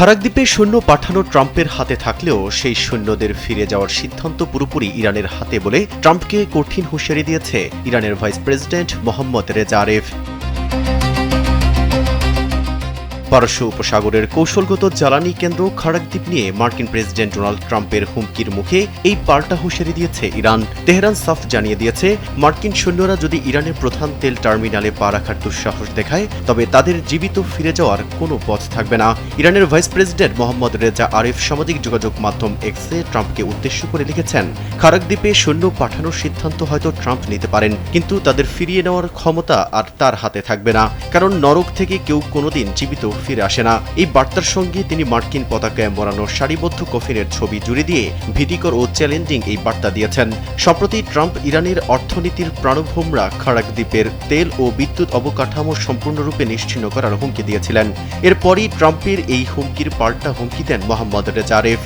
খারাকদ্বীপে সৈন্য পাঠানো ট্রাম্পের হাতে থাকলেও সেই সৈন্যদের ফিরে যাওয়ার সিদ্ধান্ত পুরোপুরি ইরানের হাতে বলে ট্রাম্পকে কঠিন হুঁশিয়ারি দিয়েছে ইরানের ভাইস প্রেসিডেন্ট মোহাম্মদ রেজা আরেফ। পারস্য উপসাগরের কৌশলগত জ্বালানি কেন্দ্র খারাকদ্বীপ নিয়ে মার্কিন প্রেসিডেন্ট ডোনাল্ড ট্রাম্পের হুমকির মুখে এই পাল্টা হুঁশিয়ারি দিয়েছে ইরান। তেহরান সাফ জানিয়ে দিয়েছে, মার্কিন সৈন্যরা যদি ইরানের প্রধান তেল টার্মিনালে পা রাখার দুঃসাহস দেখায় তবে তাদের জীবিত ফিরে যাওয়ার কোনো পথ থাকবে না। ইরানের ভাইস প্রেসিডেন্ট মোহাম্মদ রেজা আরেফ সামাজিক যোগাযোগ মাধ্যম এক্সে ট্রাম্পকে উদ্দেশ্য করে লিখেছেন, খারাকদ্বীপে সৈন্য পাঠানোর সিদ্ধান্ত হয়তো ট্রাম্প নিতে পারেন, কিন্তু তাদের ফিরিয়ে নেওয়ার ক্ষমতা আর তার হাতে থাকবে না, কারণ নরক থেকে কেউ কোনোদিন জীবিত ফিরে আসে না। এই বার্তার সঙ্গে তিনি মার্কিন পতাকায় মোড়ানো সারিবদ্ধ কফিনের ছবি জুড়ে দিয়ে ভীতিকর ও চ্যালেঞ্জিং এই বার্তা দিয়েছেন। সম্প্রতি ট্রাম্প ইরানের অর্থনীতির প্রাণভোমরা খারাকদ্বীপের তেল ও বিদ্যুৎ অবকাঠামো সম্পূর্ণরূপে নিশ্চিহ্ন করার হুমকি দিয়েছিলেন। এরপরই ট্রাম্পের এই হুমকির পাল্টা হুমকি দেন মোহাম্মদ রেজা আরেফ।